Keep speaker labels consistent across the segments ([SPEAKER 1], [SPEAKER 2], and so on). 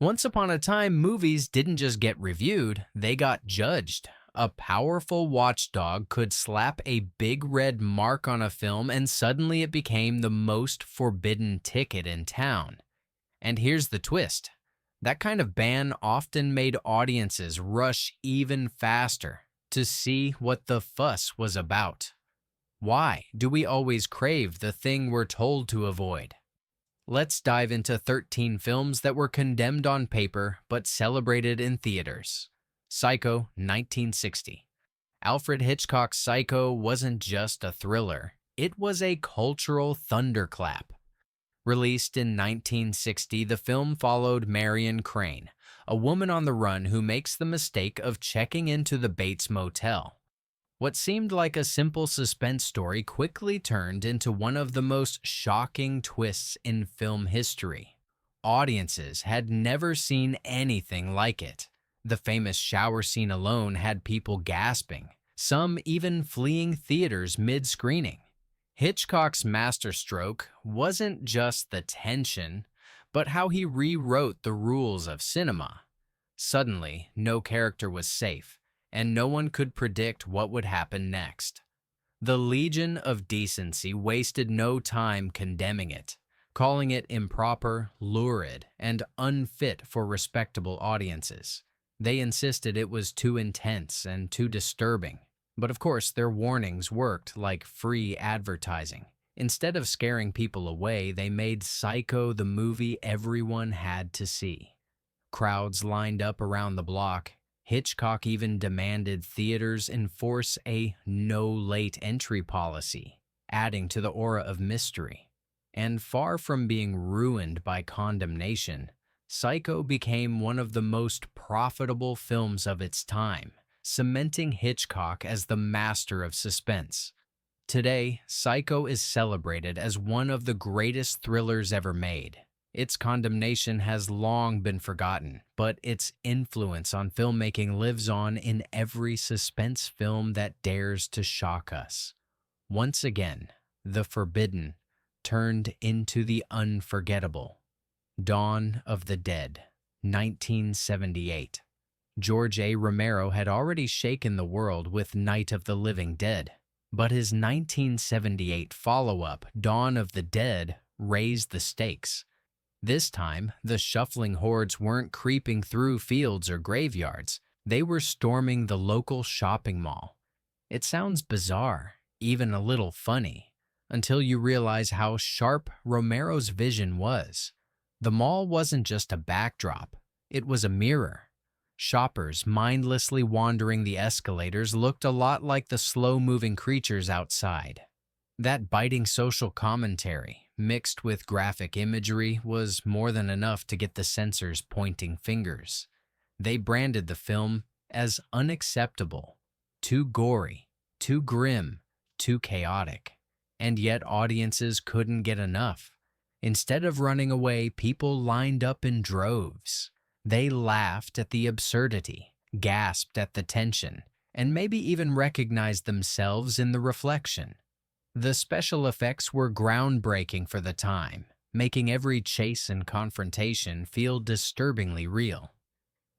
[SPEAKER 1] Once upon a time, movies didn't just get reviewed, they got judged. A powerful watchdog could slap a big red mark on a film and suddenly it became the most forbidden ticket in town. And here's the twist. That kind of ban often made audiences rush even faster to see what the fuss was about. Why do we always crave the thing we're told to avoid? Let's dive into 13 films that were condemned on paper but celebrated in theaters. Psycho, 1960. Alfred Hitchcock's Psycho wasn't just a thriller, it was a cultural thunderclap. Released in 1960, the film followed Marion Crane, a woman on the run who makes the mistake of checking into the Bates Motel. What seemed like a simple suspense story quickly turned into one of the most shocking twists in film history. Audiences had never seen anything like it. The famous shower scene alone had people gasping, some even fleeing theaters mid-screening. Hitchcock's masterstroke wasn't just the tension, but how he rewrote the rules of cinema. Suddenly, no character was safe, and no one could predict what would happen next. The Legion of Decency wasted no time condemning it, calling it improper, lurid, and unfit for respectable audiences. They insisted it was too intense and too disturbing. But of course, their warnings worked like free advertising. Instead of scaring people away, they made Psycho the movie everyone had to see. Crowds lined up around the block. Hitchcock even demanded theaters enforce a no late entry policy, adding to the aura of mystery. And far from being ruined by condemnation, Psycho became one of the most profitable films of its time, cementing Hitchcock as the master of suspense. Today, Psycho is celebrated as one of the greatest thrillers ever made. Its condemnation has long been forgotten, but its influence on filmmaking lives on in every suspense film that dares to shock us. Once again, the forbidden turned into the unforgettable. Dawn of the Dead, 1978. George A. Romero had already shaken the world with Night of the Living Dead, but his 1978 follow-up, Dawn of the Dead, raised the stakes. This time, the shuffling hordes weren't creeping through fields or graveyards. They were storming the local shopping mall. It sounds bizarre, even a little funny, until you realize how sharp Romero's vision was. The mall wasn't just a backdrop, it was a mirror. Shoppers mindlessly wandering the escalators looked a lot like the slow-moving creatures outside. That biting social commentary, mixed with graphic imagery, was more than enough to get the censors pointing fingers. They branded the film as unacceptable, too gory, too grim, too chaotic. And yet audiences couldn't get enough. Instead of running away, people lined up in droves. They laughed at the absurdity, gasped at the tension, and maybe even recognized themselves in the reflection. The special effects were groundbreaking for the time, making every chase and confrontation feel disturbingly real.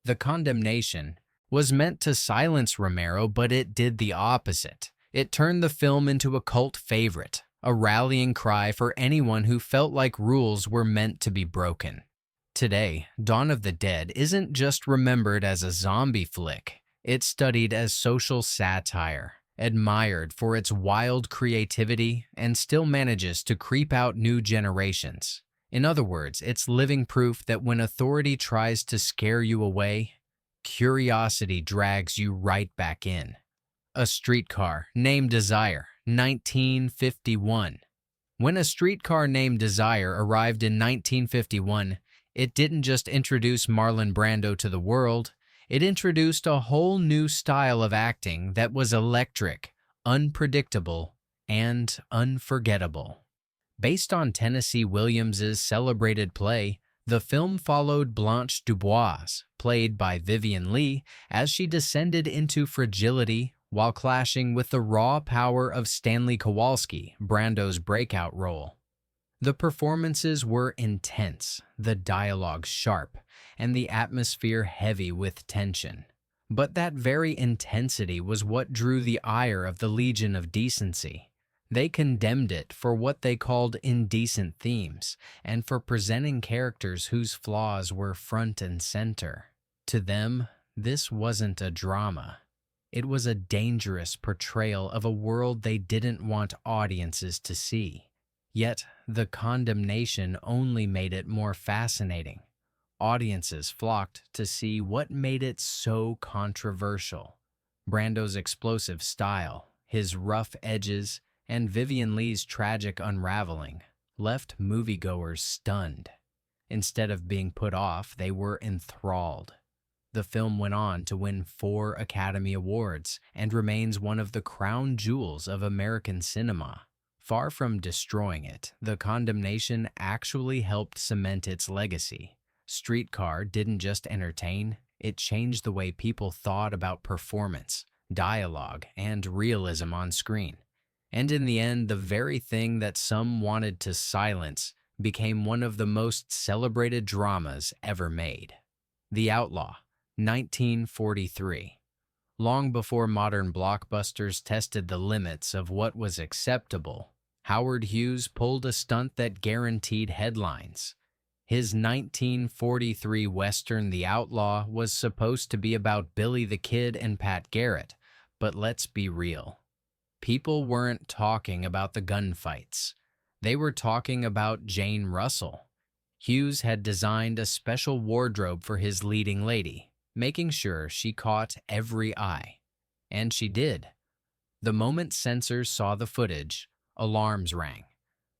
[SPEAKER 1] The condemnation was meant to silence Romero, but it did the opposite. It turned the film into a cult favorite, a rallying cry for anyone who felt like rules were meant to be broken. Today, Dawn of the Dead isn't just remembered as a zombie flick. It's studied as social satire, admired for its wild creativity, and still manages to creep out new generations. In other words, it's living proof that when authority tries to scare you away, curiosity drags you right back in. A Streetcar Named Desire, 1951. When A Streetcar Named Desire arrived in 1951, it didn't just introduce Marlon Brando to the world, it introduced a whole new style of acting that was electric, unpredictable, and unforgettable. Based on Tennessee Williams's celebrated play, the film followed Blanche Dubois, played by Vivien Leigh, as she descended into fragility while clashing with the raw power of Stanley Kowalski, Brando's breakout role. The performances were intense, the dialogue sharp, and the atmosphere heavy with tension. But that very intensity was what drew the ire of the Legion of Decency. They condemned it for what they called indecent themes and for presenting characters whose flaws were front and center. To them, this wasn't a drama. It was a dangerous portrayal of a world they didn't want audiences to see. Yet, the condemnation only made it more fascinating. Audiences flocked to see what made it so controversial. Brando's explosive style, his rough edges, and Vivien Leigh's tragic unraveling left moviegoers stunned. Instead of being put off, they were enthralled. The film went on to win 4 Academy Awards and remains one of the crown jewels of American cinema. Far from destroying it, the condemnation actually helped cement its legacy. Streetcar didn't just entertain, it changed the way people thought about performance, dialogue, and realism on screen. And in the end, the very thing that some wanted to silence became one of the most celebrated dramas ever made. The Outlaw, 1943. Long before modern blockbusters tested the limits of what was acceptable, Howard Hughes pulled a stunt that guaranteed headlines. His 1943 Western The Outlaw was supposed to be about Billy the Kid and Pat Garrett, but let's be real. People weren't talking about the gunfights. They were talking about Jane Russell. Hughes had designed a special wardrobe for his leading lady, making sure she caught every eye. And she did. The moment censors saw the footage, alarms rang.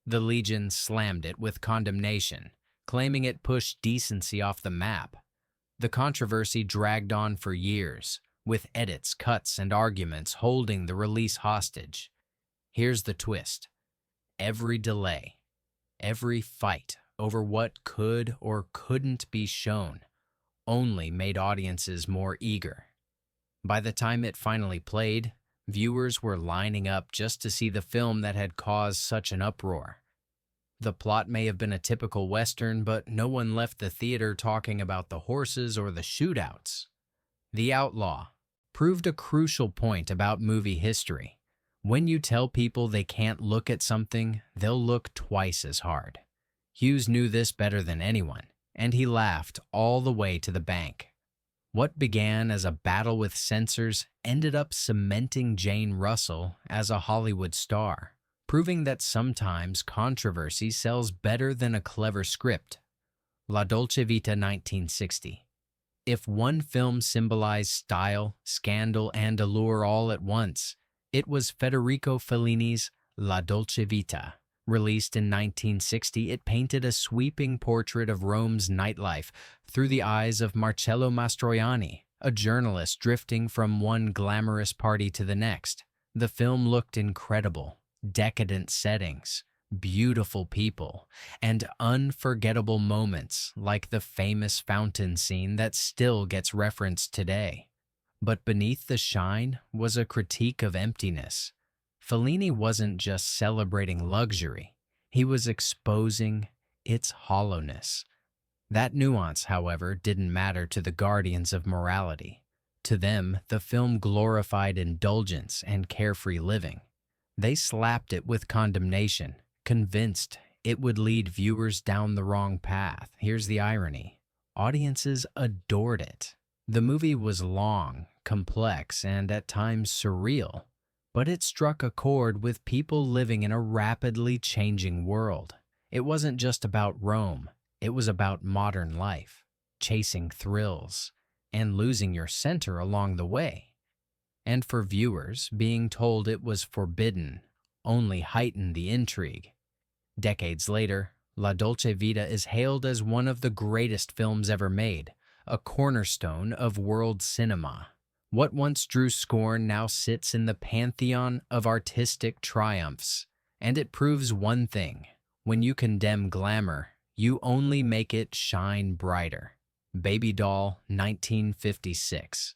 [SPEAKER 1] The Legion slammed it with condemnation, claiming it pushed decency off the map. The controversy dragged on for years, with edits, cuts, and arguments holding the release hostage. Here's the twist. Every delay, every fight over what could or couldn't be shown only made audiences more eager. By the time it finally played, viewers were lining up just to see the film that had caused such an uproar. The plot may have been a typical Western, but no one left the theater talking about the horses or the shootouts. The Outlaw proved a crucial point about movie history. When you tell people they can't look at something, they'll look twice as hard. Hughes knew this better than anyone, and he laughed all the way to the bank. What began as a battle with censors ended up cementing Jane Russell as a Hollywood star, proving that sometimes controversy sells better than a clever script. La Dolce Vita, 1960. If one film symbolized style, scandal, and allure all at once, it was Federico Fellini's La Dolce Vita. Released in 1960, it painted a sweeping portrait of Rome's nightlife through the eyes of Marcello Mastroianni, a journalist drifting from one glamorous party to the next. The film looked incredible. Decadent settings, beautiful people, and unforgettable moments like the famous fountain scene that still gets referenced today. But beneath the shine was a critique of emptiness. Fellini wasn't just celebrating luxury, he was exposing its hollowness. That nuance, however, didn't matter to the guardians of morality. To them, the film glorified indulgence and carefree living. They slapped it with condemnation, convinced it would lead viewers down the wrong path. Here's the irony. Audiences adored it. The movie was long, complex, and at times surreal, but it struck a chord with people living in a rapidly changing world. It wasn't just about Rome, it was about modern life, chasing thrills, and losing your center along the way. And for viewers, being told it was forbidden only heightened the intrigue. Decades later, La Dolce Vita is hailed as one of the greatest films ever made, a cornerstone of world cinema. What once drew scorn now sits in the pantheon of artistic triumphs. And it proves one thing: when you condemn glamour, you only make it shine brighter. Baby Doll, 1956.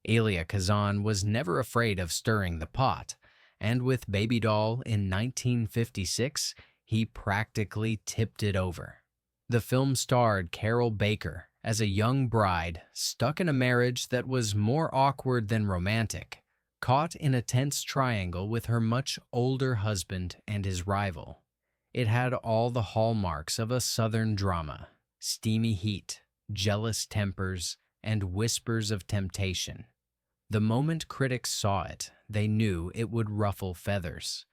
[SPEAKER 1] Elia Kazan was never afraid of stirring the pot, and with Baby Doll in 1956, he practically tipped it over. The film starred Carol Baker as a young bride stuck in a marriage that was more awkward than romantic, caught in a tense triangle with her much older husband and his rival. It had all the hallmarks of a Southern drama: steamy heat, jealous tempers, and whispers of temptation. The moment critics saw it, they knew it would ruffle feathers.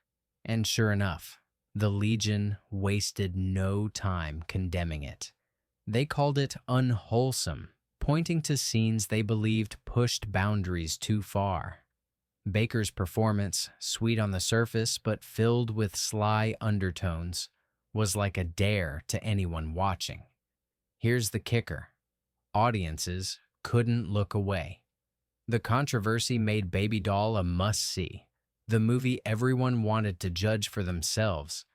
[SPEAKER 1] And sure enough, the Legion wasted no time condemning it. They called it unwholesome, pointing to scenes they believed pushed boundaries too far. Baker's performance, sweet on the surface but filled with sly undertones, was like a dare to anyone watching. Here's the kicker: audiences couldn't look away. The controversy made Baby Doll a must-see, the movie everyone wanted to judge for themselves.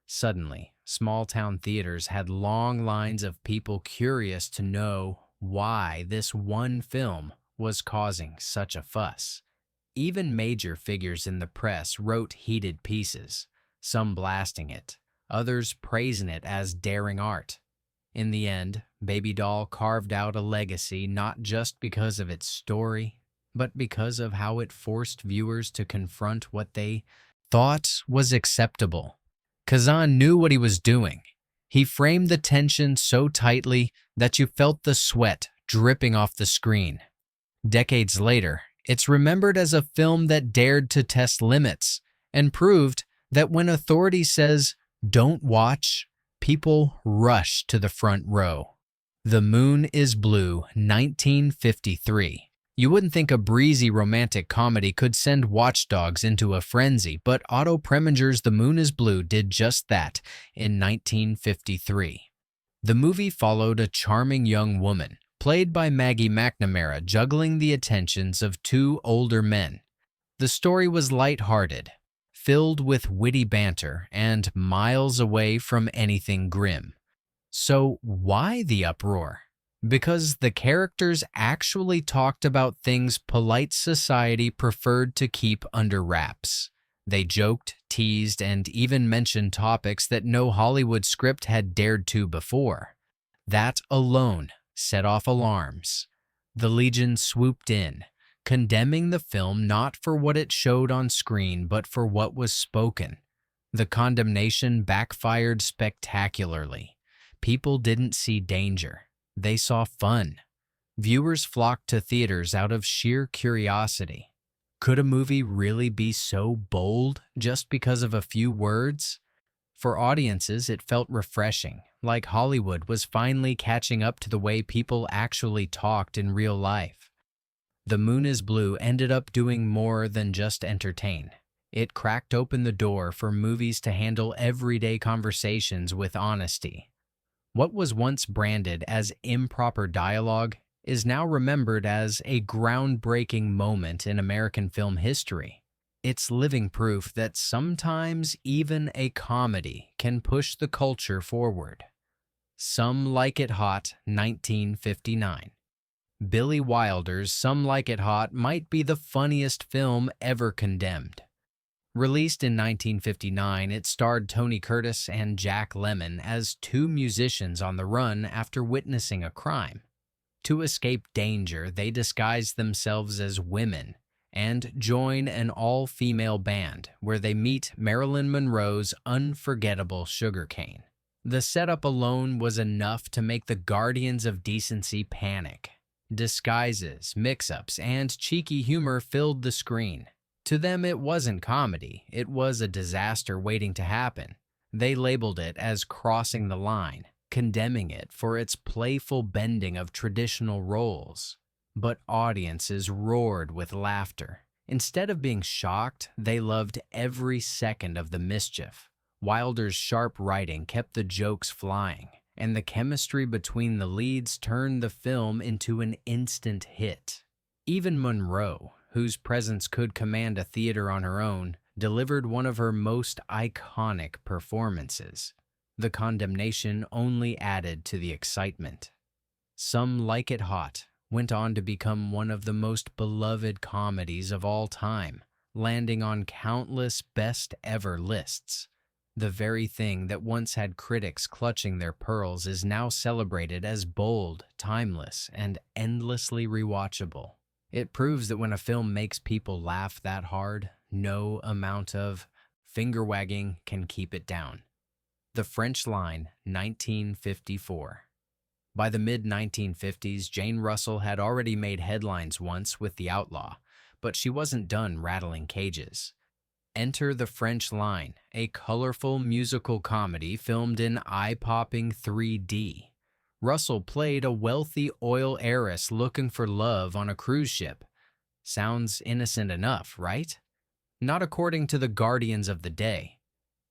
[SPEAKER 1] Suddenly, small-town theaters had long lines of people curious to know why this one film was causing such a fuss. Even major figures in the press wrote heated pieces, some blasting it, others praising it as daring art. In the end, Baby Doll carved out a legacy not just because of its story, but because of how it forced viewers to confront what they thought was acceptable. Kazan knew what he was doing. He framed the tension so tightly that you felt the sweat dripping off the screen. Decades later, it's remembered as a film that dared to test limits and proved that when authority says, "Don't watch," people rush to the front row. The Moon is Blue, 1953. You wouldn't think a breezy romantic comedy could send watchdogs into a frenzy, but Otto Preminger's The Moon is Blue did just that in 1953. The movie followed a charming young woman, played by Maggie McNamara, juggling the attentions of two older men. The story was lighthearted, filled with witty banter, and miles away from anything grim. So why the uproar? Because the characters actually talked about things polite society preferred to keep under wraps. They joked, teased, and even mentioned topics that no Hollywood script had dared to before. That alone set off alarms. The Legion swooped in, condemning the film not for what it showed on screen, but for what was spoken. The condemnation backfired spectacularly. People didn't see danger. They saw fun. Viewers flocked to theaters out of sheer curiosity. Could a movie really be so bold just because of a few words? For audiences, it felt refreshing, like Hollywood was finally catching up to the way people actually talked in real life. The Moon is Blue ended up doing more than just entertain. It cracked open the door for movies to handle everyday conversations with honesty. What was once branded as improper dialogue is now remembered as a groundbreaking moment in American film history. It's living proof that sometimes even a comedy can push the culture forward. Some Like It Hot, 1959. Billy Wilder's Some Like It Hot might be the funniest film ever condemned. Released in 1959, it starred Tony Curtis and Jack Lemmon as two musicians on the run after witnessing a crime. To escape danger, they disguise themselves as women and join an all-female band where they meet Marilyn Monroe's unforgettable sugarcane. The setup alone was enough to make the guardians of decency panic. Disguises, mix-ups, and cheeky humor filled the screen. To them, it wasn't comedy. It was a disaster waiting to happen. They labeled it as crossing the line, condemning it for its playful bending of traditional roles. But audiences roared with laughter. Instead of being shocked, they loved every second of the mischief. Wilder's sharp writing kept the jokes flying, and the chemistry between the leads turned the film into an instant hit. Even Monroe, whose presence could command a theater on her own, delivered one of her most iconic performances. The condemnation only added to the excitement. Some Like It Hot went on to become one of the most beloved comedies of all time, landing on countless best-ever lists. The very thing that once had critics clutching their pearls is now celebrated as bold, timeless, and endlessly rewatchable. It proves that when a film makes people laugh that hard, no amount of finger wagging can keep it down. The French Line, 1954. By the mid-1950s, Jane Russell had already made headlines once with The Outlaw, but she wasn't done rattling cages. Enter The French Line, a colorful musical comedy filmed in eye-popping 3D. Russell played a wealthy oil heiress looking for love on a cruise ship. Sounds innocent enough, right? Not according to the guardians of the day.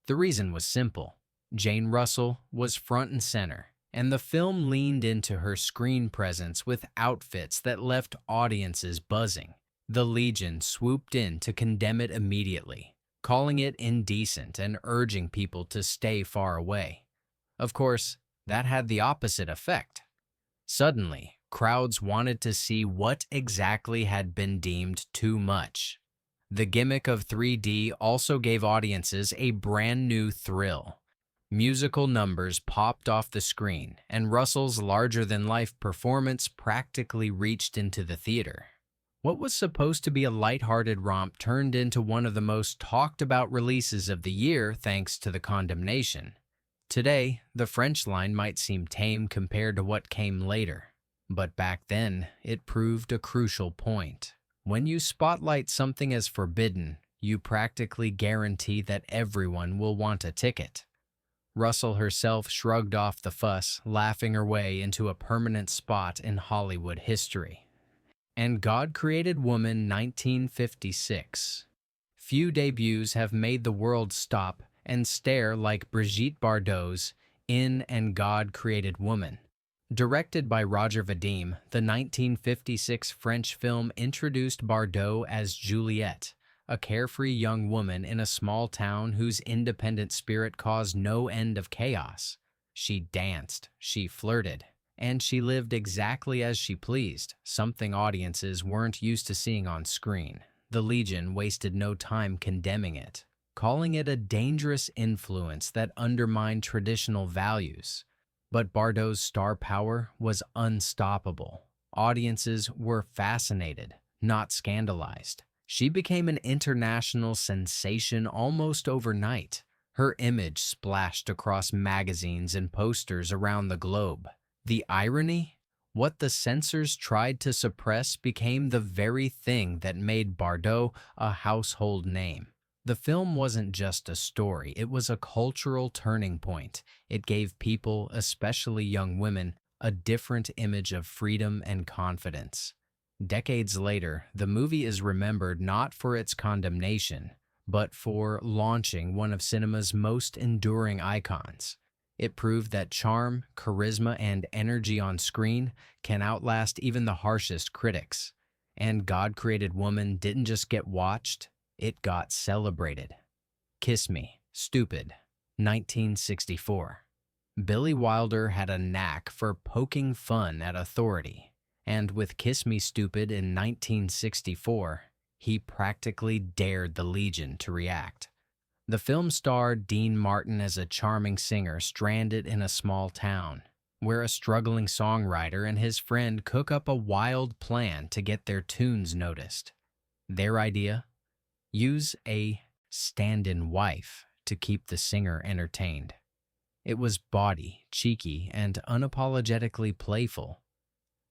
[SPEAKER 1] The reason was simple. Jane Russell was front and center, and the film leaned into her screen presence with outfits that left audiences buzzing. The Legion swooped in to condemn it immediately, calling it indecent and urging people to stay far away. Of course, that had the opposite effect. Suddenly, crowds wanted to see what exactly had been deemed too much. The gimmick of 3D also gave audiences a brand new thrill. Musical numbers popped off the screen, and Russell's larger-than-life performance practically reached into the theater. What was supposed to be a lighthearted romp turned into one of the most talked-about releases of the year thanks to the condemnation. Today, The French Line might seem tame compared to what came later, but back then, it proved a crucial point. When you spotlight something as forbidden, you practically guarantee that everyone will want a ticket. Russell herself shrugged off the fuss, laughing her way into a permanent spot in Hollywood history. And God Created Woman, 1956. Few debuts have made the world stop and stare like Brigitte Bardot's in and God Created Woman. Directed by Roger Vadim, the 1956 French film introduced Bardot as Juliette, a carefree young woman in a small town whose independent spirit caused no end of chaos. She danced, she flirted, and she lived exactly as she pleased, something audiences weren't used to seeing on screen. The Legion wasted no time condemning it, calling it a dangerous influence that undermined traditional values. But Bardot's star power was unstoppable. Audiences were fascinated, not scandalized. She became an international sensation almost overnight. Her image splashed across magazines and posters around the globe. The irony? What the censors tried to suppress became the very thing that made Bardot a household name. The film wasn't just a story, it was a cultural turning point. It gave people, especially young women, a different image of freedom and confidence. Decades later, the movie is remembered not for its condemnation, but for launching one of cinema's most enduring icons. It proved that charm, charisma, and energy on screen can outlast even the harshest critics. And God Created Woman didn't just get watched, it got celebrated. Kiss Me, Stupid, 1964. Billy Wilder had a knack for poking fun at authority, and with Kiss Me Stupid in 1964, he practically dared the Legion to react. The film starred Dean Martin as a charming singer stranded in a small town, where a struggling songwriter and his friend cook up a wild plan to get their tunes noticed. Their idea? Use a stand-in wife to keep the singer entertained. It was bawdy, cheeky, and unapologetically playful.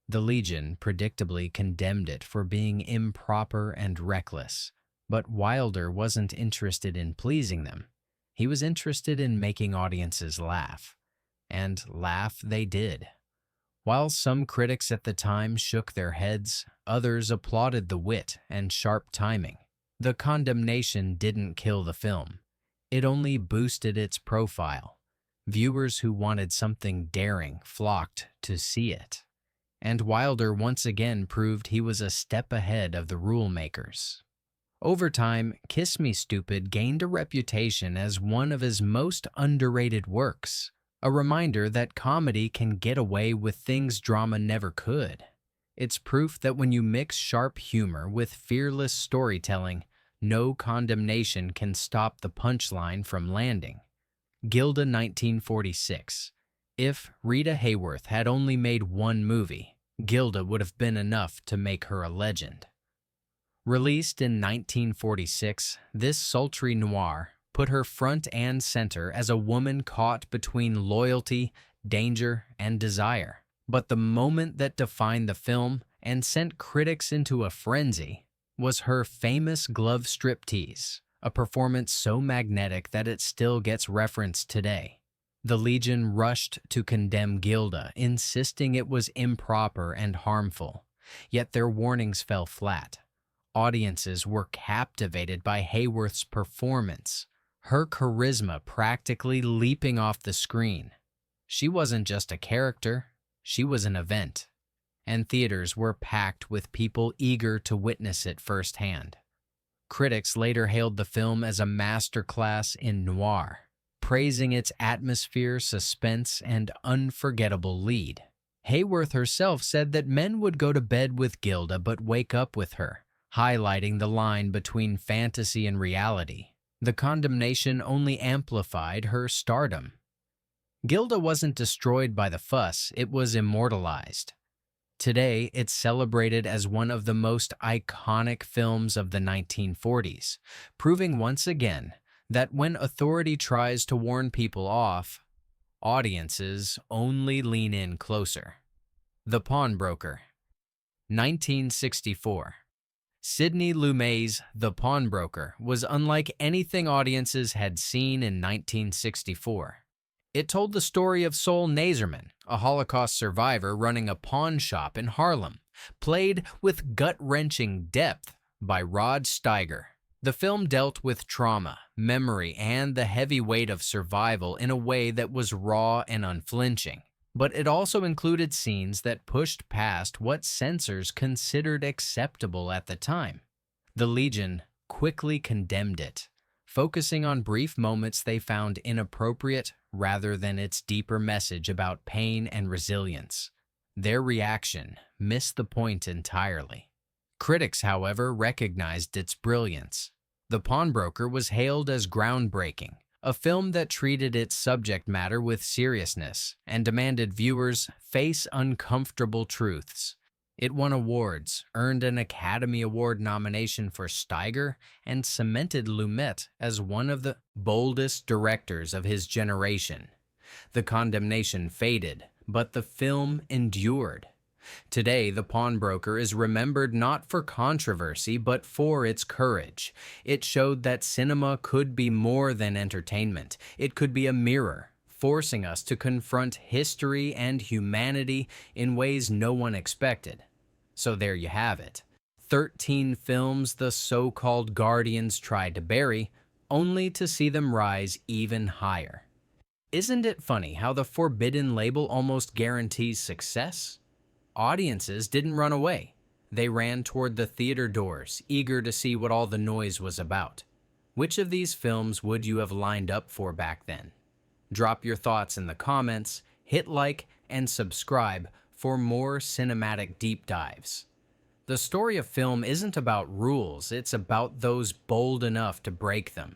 [SPEAKER 1] The Legion predictably condemned it for being improper and reckless, but Wilder wasn't interested in pleasing them. He was interested in making audiences laugh. And laugh they did. While some critics at the time shook their heads, others applauded the wit and sharp timing. The condemnation didn't kill the film. It only boosted its profile. Viewers who wanted something daring flocked to see it. And Wilder once again proved he was a step ahead of the rule makers. Over time, Kiss Me Stupid gained a reputation as one of his most underrated works, a reminder that comedy can get away with things drama never could. It's proof that when you mix sharp humor with fearless storytelling, no condemnation can stop the punchline from landing. Gilda 1946. If Rita Hayworth had only made one movie, Gilda would have been enough to make her a legend. Released in 1946, this sultry noir put her front and center as a woman caught between loyalty, danger, and desire. But the moment that defined the film and sent critics into a frenzy was her famous glove striptease, a performance so magnetic that it still gets referenced today. The Legion rushed to condemn Gilda, insisting it was improper and harmful, yet their warnings fell flat. Audiences were captivated by Hayworth's performance, her charisma practically leaping off the screen. She wasn't just a character, she was an event, and theaters were packed with people eager to witness it firsthand. Critics later hailed the film as a masterclass in noir, praising its atmosphere, suspense, and unforgettable lead. Hayworth herself said that men would go to bed with Gilda but wake up with her, highlighting the line between fantasy and reality. The condemnation only amplified her stardom. Gilda wasn't destroyed by the fuss, it was immortalized. Today, it's celebrated as one of the most iconic films of the 1940s, proving once again that when authority tries to warn people off, audiences only lean in closer. The Pawnbroker. 1964. Sidney Lumet's The Pawnbroker was unlike anything audiences had seen in 1964. It told the story of Sol Nazerman, a Holocaust survivor running a pawn shop in Harlem, played with gut-wrenching depth by Rod Steiger. The film dealt with trauma, memory, and the heavy weight of survival in a way that was raw and unflinching. But it also included scenes that pushed past what censors considered acceptable at the time. The Legion quickly condemned it, focusing on brief moments they found inappropriate rather than its deeper message about pain and resilience. Their reaction missed the point entirely. Critics, however, recognized its brilliance. The Pawnbroker was hailed as groundbreaking, a film that treated its subject matter with seriousness and demanded viewers face uncomfortable truths. It won awards, earned an Academy Award nomination for Steiger, and cemented Lumet as one of the boldest directors of his generation. The condemnation faded, but the film endured. Today, The Pawnbroker is remembered not for controversy, but for its courage. It showed that cinema could be more than entertainment. It could be a mirror, forcing us to confront history and humanity in ways no one expected. So there you have it. 13 films the so-called Guardians tried to bury, only to see them rise even higher. Isn't it funny how the forbidden label almost guarantees success? Audiences didn't run away. They ran toward the theater doors, eager to see what all the noise was about. Which of these films would you have lined up for back then? Drop your thoughts in the comments, hit like, and subscribe for more cinematic deep dives. The story of film isn't about rules, it's about those bold enough to break them.